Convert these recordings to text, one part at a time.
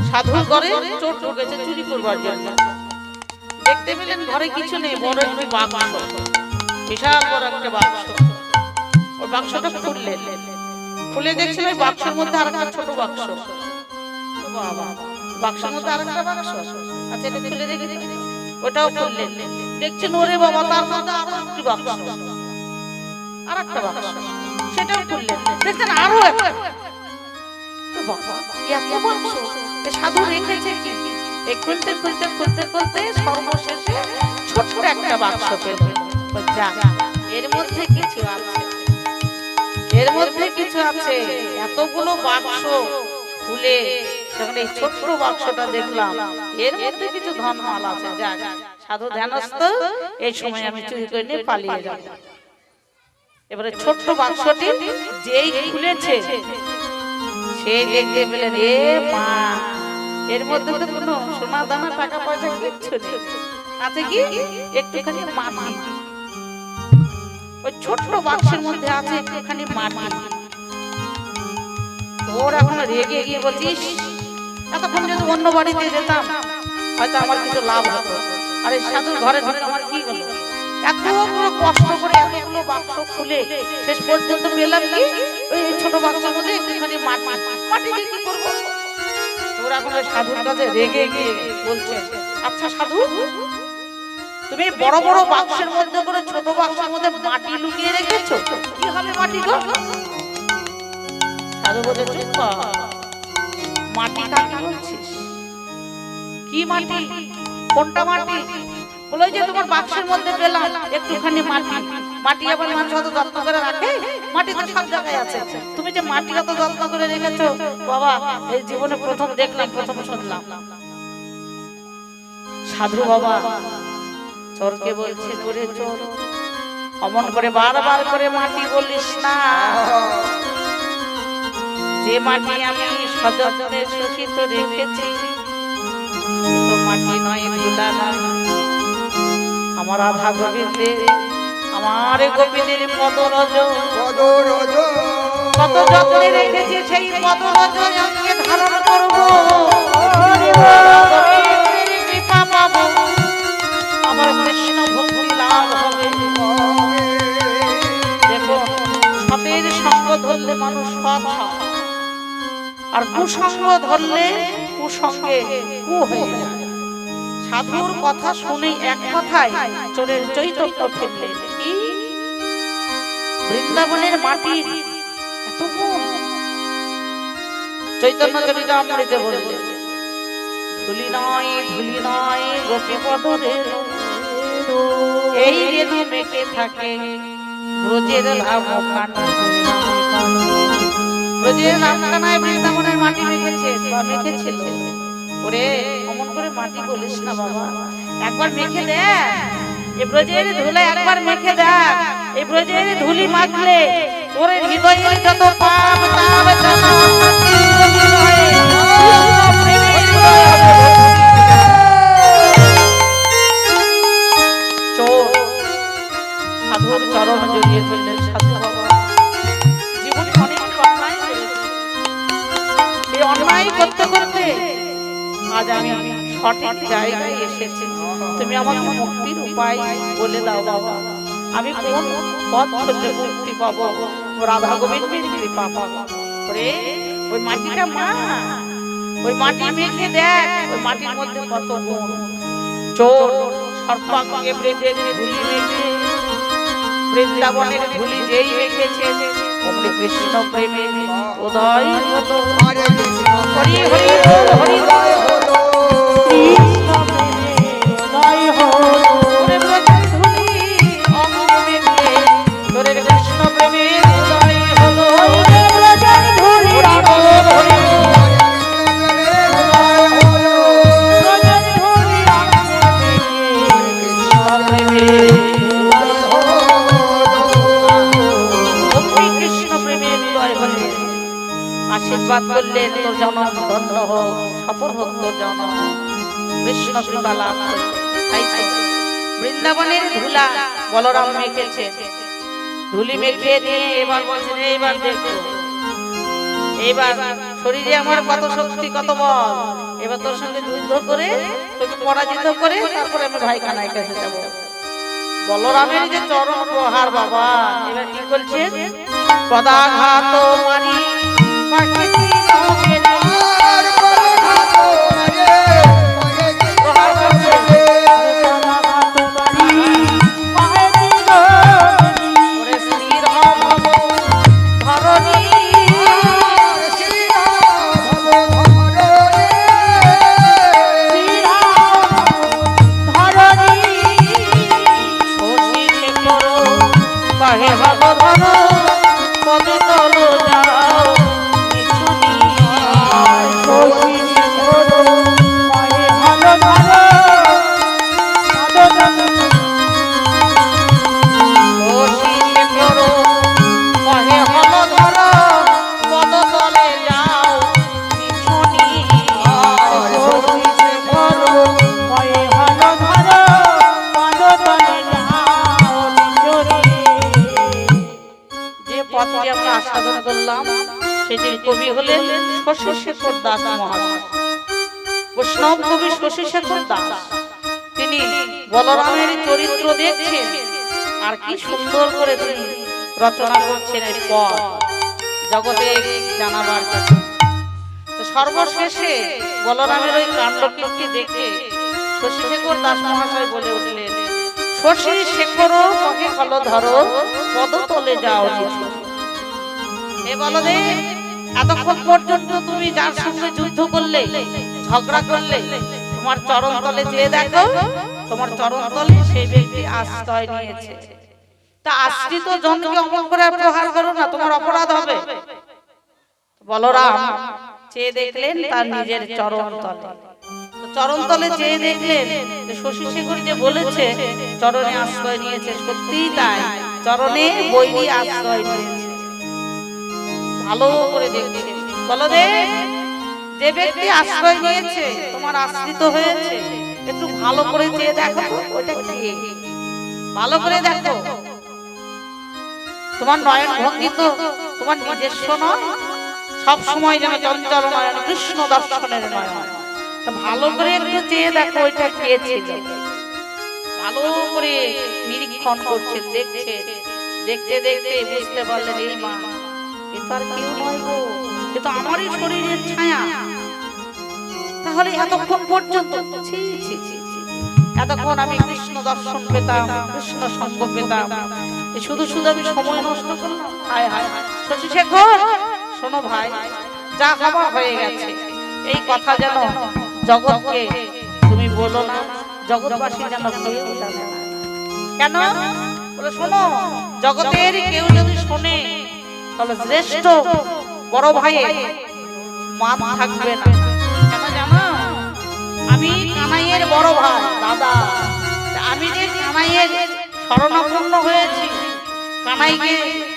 সাধু ঘরে চোর ঢুকেছে চুরি করবার জন্য। দেখতে পেলেন ঘরে কিছু নেই, বড় একটি বাক্স, বিশাল বড় একটা বাক্স। ওই বাক্সটা খুললেন, খুলে দেখছেন ওই বাক্সের মধ্যে আরেকটা ছোট বাক্স। বাবা, বাক্সের মধ্যে আরেকটা বাক্স, আচ্ছা এটা খুলে দেখি। ওটাও খুললেন, দেখছেন ওরে বাবা তার মধ্যে আরো একটি বাক্স, আরেকটা বাক্স, সেটাও খুললেন, দেখছেন আরো একটা। বাবা, এত বাক্স সাধু রেখেছে কি? খুলতে খুলতে খুলতে খুলতে সর্বশেষে ছোট্ট একটা বাক্স পেলেন। এর মধ্যে কিছু আছে, এর মধ্যে কিছু আছে। এতগুলো বাক্স খুলে যখন এই ছোট্ট বাক্সটা দেখলাম, এর মধ্যে কিছু ধনমাল আছে। যাক, সাধু ধ্যানস্থ, এই সময় আমি চুরি করে নিয়ে পালিয়ে যাব। এবারে ছোট্ট বাক্সটি যেই খুলেছে, সে দেখতে পেলেন এ মা, এর মধ্যে তো কোনো সোনা দানা টাকা পয়সা কিচ্ছু নেই, আছে কি একটুখানি মাটি। ওই ছোট্ট বাক্সের মধ্যে আছে একটুখানি মাটি। ওর এখন রেগে গিয়ে বলছিস, এতক্ষণ যদি অন্য বাড়িতে যেতাম হয়তো আমার কিছু লাভ হতো, আরে সাধুর ঘরে ঘরে আমার কি হলো? এতগুলো কষ্ট করে এতগুলো বাক্স খুলে শেষ পর্যন্ত পেলাম কি ওই ছোট বাক্সের মধ্যে একটুখানি মাটি দিয়ে কি করবো? ওরা এখন সাধুর কাছে রেগে গিয়ে বলছে, আচ্ছা সাধু, তুমি বড় বড় বাক্সের মধ্যে করে ছোট বাক্সের মধ্যে মাটি লুকিয়ে রেখেছো, কি হবে মাটি গো? সাধু বলে, চুপ কর, মাটি কাকে বলছিস? কি মাটি? কোনটা মাটি? বলে যে তোমার বাক্সের মধ্যে পেলাম একটুখানি মাটি। মাটি আবার মানুষ অত যত্ন করে রাখে? মাটি তো সব জায়গায় আছে, তুমি যে মাটি অত যত্ন করে রেখেছো, বাবা এই জীবনে প্রথম দেখলাম, প্রথম শুনলাম। সাধু বাবা চোরকে বলছে, করে চোর, অমন করে বারবার করে মাটি বলিস না। যে মাটি আমি সযত্নে সহিত রেখেছি, তো মাটি নয়, ধুলা নয়, আমার আধা গোবিন্দের, আমার গোবিন্দের পদরজ, কত যত্নে রেখেছি, সেই পদরজ অঙ্গে ধারণ করবো, কৃপা পাবো, আমার কৃষ্ণ ভক্তি লাভ হবে। দেখো, সতের সঙ্গ ধরলে মানুষ সৎ হয়, আর কুসঙ্গ ধরলে কুসঙ্গে কু হয়ে যায়। সাধুর কথা শুনে এক কথায় চোরের চৈতন্য ফিরলেন। বৃন্দাবনের মাটির এত গুণ। চৈতন্য চরিতামৃতে বললেন, ধুলি নয়, ধুলি নয় গোপী পদরের, এই রেণু মেখে থাকে ব্রজের লাভখানা। ব্রজের লাভখানায় বৃন্দাবনের মাটি মেখেছে বা মেখেছিল। ওরে অমন করে মাটি বলিস না বাবা, একবার মেখে দেখ, এই ব্রজের ধুলে একবার মেখে দেখ। এই ব্রজের ধুলি মাখলে তোর হৃদয়ের যত পাপ তাপ সাধুর চরণ জড়িয়ে ধরলেন। সাধু বাবা জীবনে অনেক অন্যায় করেছে, এই অন্যায় করতে করতে আজ আমি সঠিক জায়গায় এসেছি। তুমি আমাকে মুক্তির উপায় বলে দাও বাবা, আমি কোন পথ ধরলে মুক্তি পাবো, রাধা গোবিন্দের কৃপা পাবো। ওরে ওই মাটিটা মা, ওই মাটি মেখে দেখ, ওই মাটির মধ্যে কত গুণ। চোর সর্বাঙ্গে ব্রজের ধুলি মেখে, বৃন্দাবনের ধুলি যেই মেখেছে, অমনি কৃষ্ণ প্রেমে উদয় হলো। হরি হরি বল, হরি হরি হলো, কৃষ্ণ প্রেমে উদয় হলো। ওরে ব্রজের ধুলি অঙ্গে মেখে তোরে কৃষ্ণ প্রেমে উদয় হলো। ওরে ব্রজের ধুলি বল, হরি ব্রজের ধুলি অঙ্গে মেখে কৃষ্ণ প্রেমে আশীর্বাদ করলেন, তোর জনম ধন্য হোক, সফল হোক তোর জনম, কৃষ্ণ কৃপা লাভ করলে। তাই তো বৃন্দাবনের ধুলা বলরাম মেখেছে, ধুলি মেখে দিয়ে এবার বলছেন, এইবার দেখো এবার শরীরে আমার কত শক্তি কত বল, এবার তোর সঙ্গে যুদ্ধ করে তোকে পরাজিত করে তারপরে আমি ভাই কানাই কাছে যাব। বলরামের যে চরম প্রহার বাবা, এবার কি করছে? পদাঘাত মারি পাখিটি নখে আর পদাঘাত মারি প্রহার করছে। পদাঘাত মারি পাখিটি ওরে স্থির হব ধরণী কহে হব ধর পদ তল যাও পিছুনি শশী শেখর কহে হব ধর পদ তল শশী শেখর কহে হব ধর পদ তলে যাও পিছুনি শশী শেখর কহে হব ধর পদ তলে যাও পিছুনি। পথটি আমরা আস্বাদন করলাম, সেটির কবি হলেন শশী শেখর দাস মহাশয়, বৈষ্ণব কবি শশী শেখর দাস। তিনি বলরামের চরিত্র দেখছেন আর কি সুন্দর করে তিনি রচনা করছেন এই পথ জগতে জানাবার জন্য। সর্বশেষে বলরামের ওই কাণ্ডকীর্তি দেখে শশী শেখর দাস মহাশয় বলে উঠলেন, শশী শেখর কহে হল ধরো পদ তলে যাও নিছু। হে বলদেব, এতক্ষণ পর্যন্ত তুমি যার সঙ্গে যুদ্ধ করলে, ঝগড়া করলে, তোমার চরণ তলে চেয়ে দেখো, তোমার চরণ তলে সেই ব্যক্তি আশ্রয় নিয়েছে। তা আশ্রিত জনকে অমন করে প্রহার করো না, তোমার অপরাধ হবে। বলরাম চেয়ে দেখলেন তার নিজের চরণ তলে, চরণ তলে চেয়ে দেখলেন শশী শেখর যে বলেছে চরণে আশ্রয় নিয়েছে, সত্যিই তাই, চরণে বৈরী আশ্রয় নিয়েছে। ভালো করে দেখছে, বলদেব যে ব্যক্তি আশ্রয় নিয়েছে, তোমার আশ্রিত হয়েছে, একটু ভালো করে চেয়ে দেখো ওটা কি, ভালো করে দেখো। তোমার নয়ন ভঙ্গি তো তোমার নিজস্ব নয়, সব সময় যেন চঞ্চল নয়ন, কৃষ্ণ দর্শনের নয়ন। ভালো করে একটু চেয়ে দেখো ওইটা কে ছিল। ভালো করে নিরীক্ষণ করছে, দেখছে, দেখতে দেখতে বুঝতে পারলেন এই মা এ তো আর কেউ নয় গো, এ তো আমারই শরীরের ছায়া। তাহলে এতক্ষণ পর্যন্ত এতক্ষণ আমি কৃষ্ণ দর্শন পেতাম, কৃষ্ণ সঙ্গ পেতাম, শুধু শুধু আমি সময় নষ্ট করলাম। হায় হায়, শশী শেখর শোনো ভাই, যা হবার হয়ে গেছে, এই কথা যেন জগৎকে তুমি বলো না, জগৎবাসী যেন কেউ জানে না। কেন বলে শোনো, জগতের কেউ যদি শোনে তাহলে শ্রেষ্ঠ বড় ভাইয়ের মান থাকবে না। কেন জানো, আমি কানাইয়ের বড় ভাই দাদা, আমি যে কানাইয়ের শরণাপন্ন হয়েছি,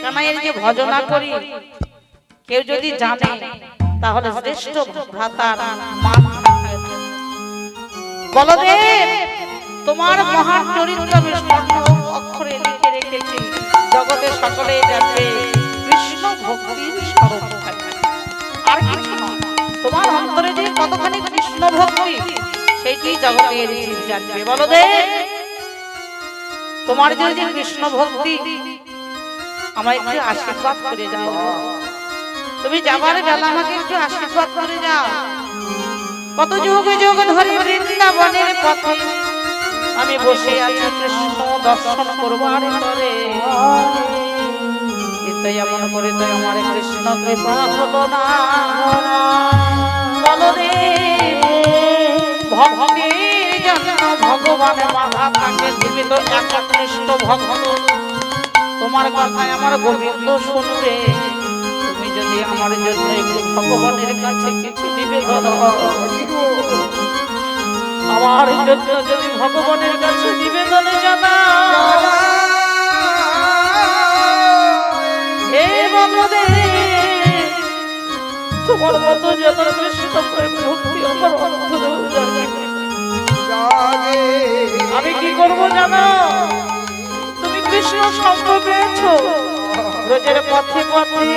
কানাইয়ের যে ভজনা করি, কেউ যদি জানে তাহলে শ্রেষ্ঠ ভ্রাতার মান থাকবে। বলদেব, তোমার মহান চরিত্র আমি স্বর্ণ অক্ষরে লিখে রেখেছি, জগতে সকলে জানবে, কৃষ্ণ ভক্তির স্বরূপ থাকবে, আর কিছু নয়। তোমার অন্তরে যে কতখানি কৃষ্ণ ভক্তি, সেইটি জগতের জীব জানবে। বলদেব, তোমার যে কৃষ্ণ ভক্তি, আমায় একটু আশীর্বাদ করে যাও। তুমি যাবার বেলা আমাকে একটু আশীর্বাদ করে যাও। কত যুগ যুগ ধরে বৃন্দাবনের পথে আমি বসে আছি কৃষ্ণ দর্শন করবার তরে, কিন্তু এমন করে তো আমার কৃষ্ণ কৃপা হলো না। বলদেব, ভক্তির জন্য ভগবান বাধা থাকে, তুমি তো একনিষ্ঠ ভক্ত, তোমার কথায় আমার গোবিন্দ শুনবে। তুমি যদি আমার জন্য একটু ভগবানের কাছে কিছু নিবেদন, আমার জন্য যদি ভগবানের কাছে নিবেদন জানাও, হে বলদেব, তোমার মতো যত কৃষ্ণ প্রেম ভক্তি আমার অন্তরে জাগে। আমি কি করব জানো, তুমি কৃষ্ণ সঙ্গ পেয়েছো, ব্রজের পথে পথে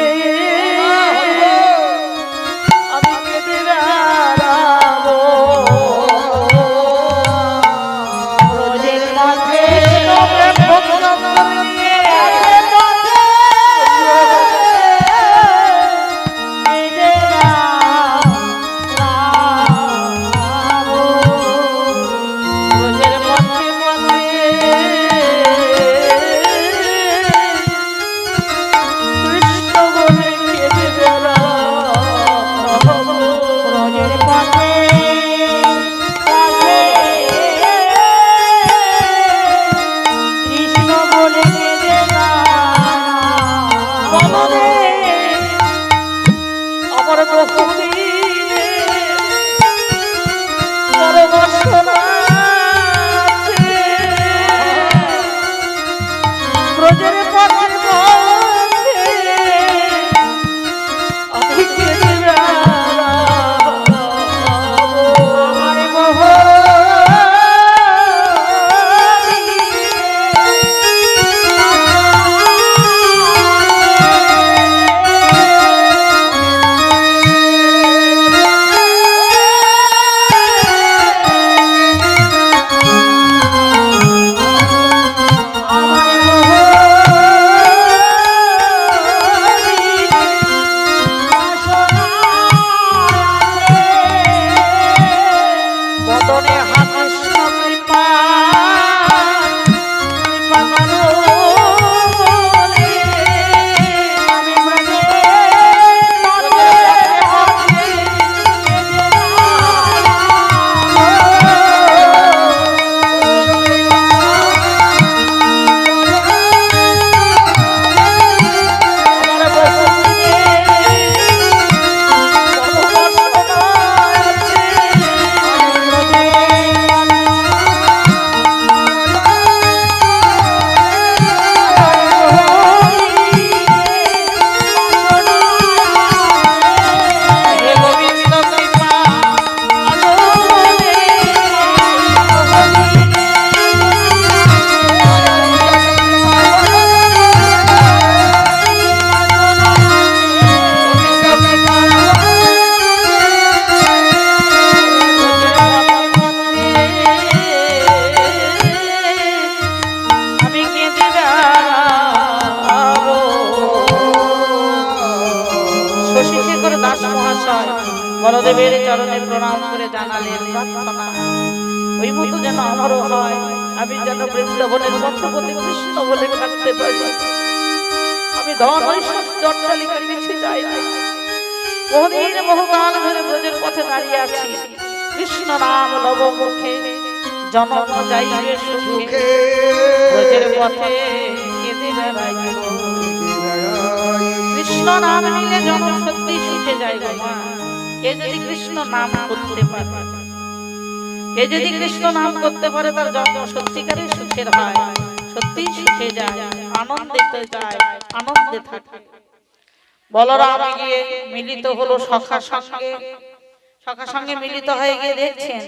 চরণে প্রণাম করে জানালেন প্রার্থনা ওই মতো যেন আমারও হয়, আমি যেন বৃন্দাবনের পথপথে কৃষ্ণ বলে থাকতে পারি। আমি ধন ঐশ্বর্য অট্টালিকার পিছে যাই না, বহুদিন বহুকাল ধরে ব্রজের পথে দাঁড়িয়ে আছি। কৃষ্ণ নাম লব মুখে, জনম যাইবে সুখে, ব্রজের পথে কেঁদে বেড়াইব। কৃষ্ণ নাম নিলে জনম সত্যি সুখে যায় গো মা। কে যদি কৃষ্ণ নাম করতে পারে, কে যদি কৃষ্ণ নাম করতে পারে, তার জন্ম সত্যিকারের সুখের হয়, সত্যি সুখে যায়, আনন্দিতে যায়, আনন্দে থাকে। বলরাম গিয়ে মিলিত হলো সখার সঙ্গে, সখার সঙ্গে মিলিত হয়ে গিয়ে দেখছেন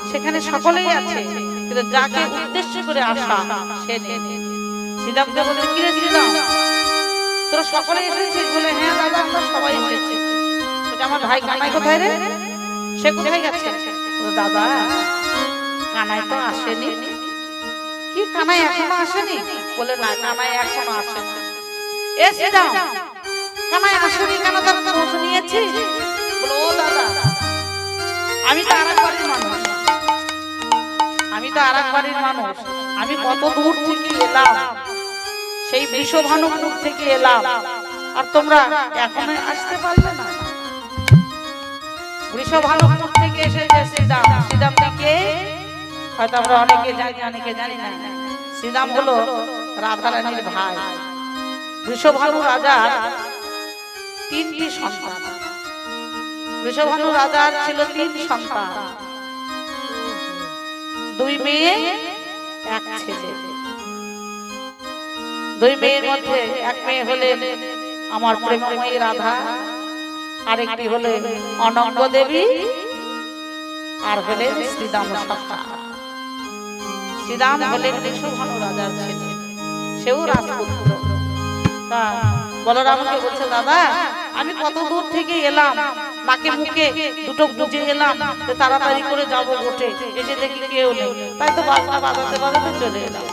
সেখানে সকলেই আছে, কিন্তু যাকে উদ্দেশ্য করে আসা সে নেই। শ্রীরামকে বলে, কি রে শ্রীরাম, তোরা সকলে এসেছিস? বলে, হ্যাঁ দাদা আমরা সবাই এসেছি। আমার ভাই কানাই কোথায় রে? সে কোথায় গেছে? দাদা কানাই তো আসেনি। কি কানাই এখনো আসেনি? বলে, না কানাই এখনো আসেনি। এ শ্রীরাম, কানাই আসেনি কেন, তার খোঁজ নিয়েছিস? বলে, ও দাদা আমি তো আরেক বাড়ির মানুষ, আমি তো আরেক বাড়ির মানুষ, আমি কত দূর থেকে এলাম, সেই বৃষভানুপুর থেকে এলাম, আর তোমরা এখনো আসতে পারলে না? বৃষভানুপুর থেকে এসেছে শ্রীরাম। শ্রীরাম কে হয়তো আমরা অনেকে জানি, অনেকে জানি না। শ্রীরাম হলো রাধারানীর ভাই। বৃষভানু রাজার তিনটি সন্তান। বৃষভানু রাজার ছিল তিন সন্তান, দুই মেয়ে এক ছেলে। দুই মেয়ের মধ্যে এক মেয়ে হলেন আমার প্রেমময়ী রাধা, আরেকটি হলেন অনঙ্গ দেবী, আর হলেন শ্রীরাম সখা। শ্রীরাম হলেন বৃষভানু রাজার ছেলে, সেও রাজপুত্র। তা বলরামকে বলছে, দাদা আমি কত দূর থেকে এলাম, নাকে মুখে দুটো বুঝে এলাম, তাড়াতাড়ি করে যাবো বটে, এসে দেখি কেউ নেই, তাই তো বাজনা বাজাতে বাজাতে চলে এলাম।